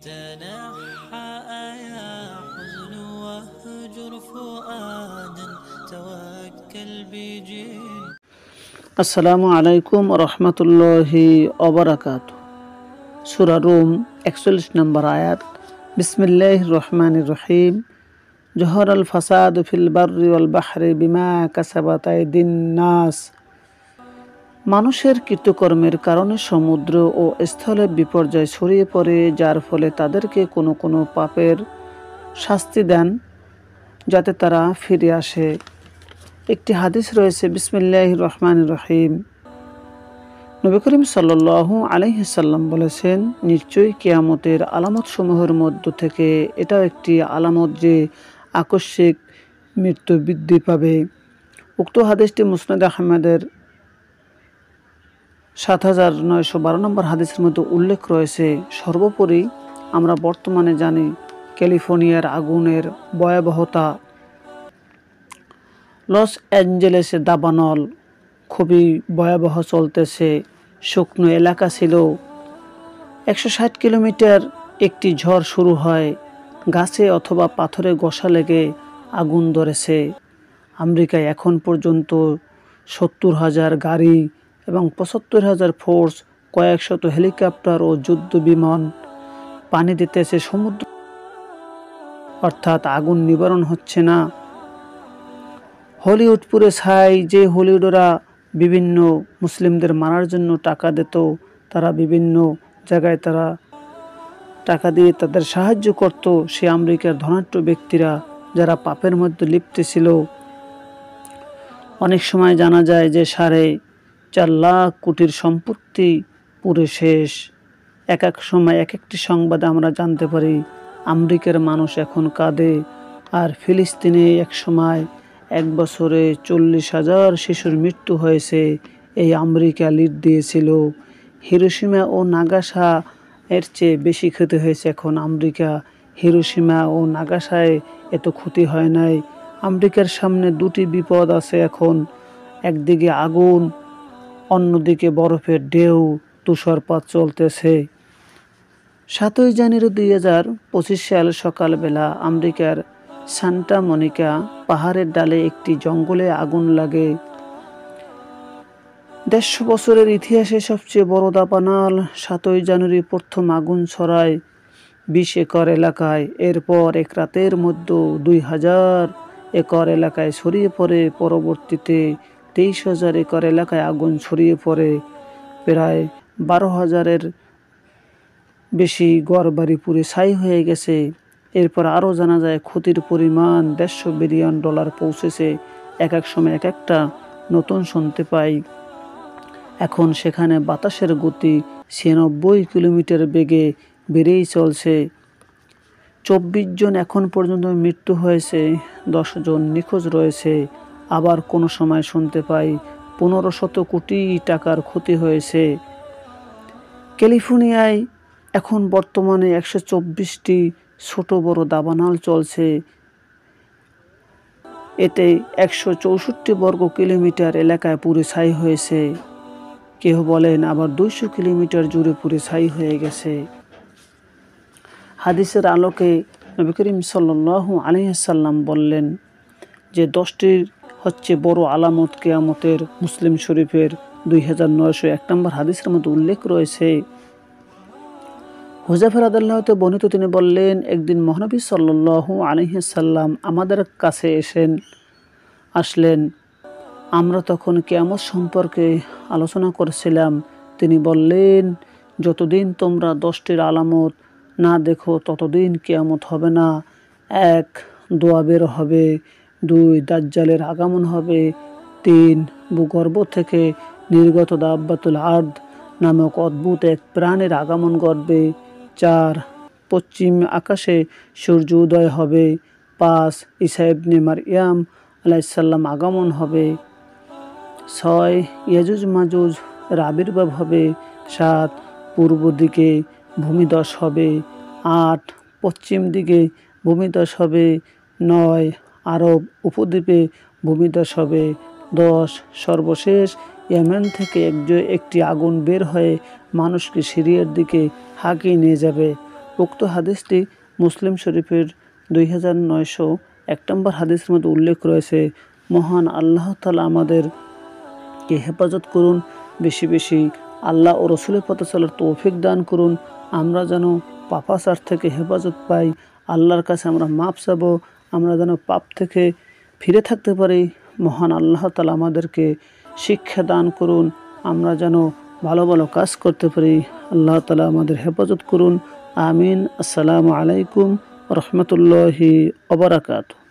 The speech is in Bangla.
تنحى يا حزن واهجر فؤادا توكل بجد আসসালামু আলাইকুম রহমতুল্লাহি ওবারাকাত। সূরা রুম 41 নম্বর আয়াত। বিসমিল্লাহির রহমানির রহিম। জহরাল ফাসাদু ফিল বাররি ওয়াল বাহরি বিমা কাসাবাত আইদিন নাস। মানুষের কৃতকর্মের কারণে সমুদ্র ও স্থলে বিপর্যয় ছড়িয়ে পড়ে, যার ফলে তাদেরকে কোনো কোনো পাপের শাস্তি দেন যাতে তারা ফিরে আসে। একটি হাদিস রয়েছে, বিসমিল্লাহির রহমানির রহিম। নবী করিম সাল্লাল্লাহু আলাইহি সাল্লাম বলেছেন, নিশ্চয়ই কিয়ামতের আলামত সমূহের মধ্য থেকে এটাও একটি আলামত যে আকস্মিক মৃত্যু বৃদ্ধি পাবে। উক্ত হাদিসটি মুসনাদ আহমেদের ৭৯১২ নম্বর হাদিসের মধ্যে উল্লেখ রয়েছে। সর্বোপরি আমরা বর্তমানে জানি ক্যালিফোর্নিয়ার আগুনের ভয়াবহতা। লস অ্যাঞ্জেলেসে দাবানল খুবই ভয়াবহ চলতেছে। শুকনো এলাকা ছিল। ১৬০ কিলোমিটার একটি ঝড় শুরু হয়, গাছে অথবা পাথরে ঘষা লেগে আগুন ধরেছে। আমেরিকায় এখন পর্যন্ত ৭০,০০০ গাড়ি এবং ৭৫,০০০ ফোর্স, কয়েকশত হেলিকপ্টার ও যুদ্ধ বিমান পানি দিতেছে সমুদ্র, অর্থাৎ আগুন নিবারণ হচ্ছে না। হলিউড পুরে ছাই। যে হলিউডরা বিভিন্ন মুসলিমদের মারার জন্য টাকা দিত, তারা বিভিন্ন জায়গায় তারা টাকা দিয়ে তাদের সাহায্য করত। সে আমেরিকার ধনাঢ্য ব্যক্তিরা যারা পাপের মধ্যে লিপ্ত ছিল, অনেক সময় জানা যায় যে ৪.৫ লাখ কোটির সম্পত্তি পুরে শেষ। এক এক সময় এক একটি সংবাদে আমরা জানতে পারি আমেরিকার মানুষ এখন কাঁদে। আর ফিলিস্তিনে এক সময় এক বছরে ৪০,০০০ শিশুর মৃত্যু হয়েছে। এই আমেরিকা লিড দিয়েছিল। হিরোশিমা ও নাগাসা এর চেয়ে বেশি ক্ষতি হয়েছে এখন আমেরিকা। হিরোশিমা ও নাগাসায় এত ক্ষতি হয় নাই। আমেরিকার সামনে দুটি বিপদ আছে এখন, একদিকে আগুন, অন্যদিকে বরফের ঢেউ, তুষারপাত চলতেছে। ৭ই জানুয়ারি ২০২৫ সাল সকালবেলা আমেরিকার সান্টা মনিকা পাহাড়ের ডালে একটি জঙ্গলে আগুন লাগে। ১৫০ বছরের ইতিহাসে সবচেয়ে বড় দাবানল। ৭ই জানুয়ারি প্রথম আগুন ছড়ায় ২০ একর এলাকায়। এরপর এক রাতের মধ্যে ২,০০০ একর এলাকায় ছড়িয়ে পড়ে। পরবর্তীতে ২৩,০০০ একর এলাকায় আগুন ছড়িয়ে পড়ে। প্রায় ১২,০০০-এর বেশি ঘরবাড়ি পুড়ে ছাই হয়ে গেছে। এরপর আরও জানা যায় ক্ষতির পরিমাণ $১৫০ বিলিয়ন পৌঁছেছে। এক এক সময় এক একটা নতুন শুনতে পাই। এখন সেখানে বাতাসের গতি ৯৬ কিলোমিটার বেগে বেড়েই চলছে। ২৪ জন এখন পর্যন্ত মৃত্যু হয়েছে, ১০ জন নিখোঁজ রয়েছে। আবার কোনো সময় শুনতে পাই ১৫০০ কোটি টাকার ক্ষতি হয়েছে। ক্যালিফোর্নিয়ায় এখন বর্তমানে ১২৪টি ছোট বড় দাবানল চলছে। এতে ১৬৪ বর্গ কিলোমিটার এলাকায় পুড়ে ছাই হয়েছে। কেউ বলেন আবার ২০০ কিলোমিটার জুড়ে পুড়ে ছাই হয়ে গেছে। হাদিসের আলোকে নবী করিম সাল্লাল্লাহু আলাইহি সাল্লাম বললেন যে 10টির হচ্ছে বড় আলামত কিয়ামতের। মুসলিম শরীফের ২৯০১ নম্বর হাদিসের মধ্যে উল্লেখ রয়েছে। হুযায়ফা রাদিয়াল্লাহু আনহু বর্ণিত, তিনি বললেন, একদিন মহানবী সাল্লাল্লাহু আলাইহি সাল্লাম আমাদের কাছে আসলেন। আমরা তখন কিয়ামত সম্পর্কে আলোচনা করছিলাম। তিনি বললেন, যতদিন তোমরা 10টির আলামত না দেখো ততদিন কিয়ামত হবে না। ১. দোয়া বের হবে। ২. দাজ্জালের আগমন হবে। ৩. ভূগর্ভ থেকে নির্গত দাব্বাতুল আরদ নামক অদ্ভুত এক প্রাণীর আগমন ঘটবে। ৪. পশ্চিম আকাশে সূর্য উদয় হবে। ৫. ঈসা ইবনে মারইয়াম আলাইহিস সালাম আগমন হবে। ৬. ইয়াজুজ মাজুজ এর আবির্ভাব হবে। ৭. পূর্ব দিকে ভূমিধস হবে। ৮. পশ্চিম দিকে ভূমিধস হবে। ৯. আরব উপদ্বীপে ভূমিধস হবে। ১০. সর্বশেষ ইয়েমেন থেকে একটি আগুন বের হয়ে মানুষকে সিরিয়ার দিকে হাঁকিয়ে নিয়ে যাবে। উক্ত হাদিসটি মুসলিম শরীফের 2901 নম্বর হাদিসের মধ্যে উল্লেখ রয়েছে। মহান আল্লাহ তাআলা আমাদেরকে হেফাজত করুন, বেশি বেশি আল্লাহ ও রসুলের পথে চলার তৌফিক দান করুন। আমরা যেন পাপাচার থেকে হেফাজত পাই, আল্লাহর কাছে আমরা মাপ চাবো, আমরা যেন পাপ থেকে ফিরে থাকতে পারি। মহান আল্লাহ তাআলা আমাদেরকে শিক্ষা দান করুন, আমরা যেন ভালো ভালো কাজ করতে পারি। আল্লাহ তাআলা আমাদের হেফাজত করুন। আমিন। আসসালামু আলাইকুম রহমতুল্লাহি ওয়া বারাকাতুহু।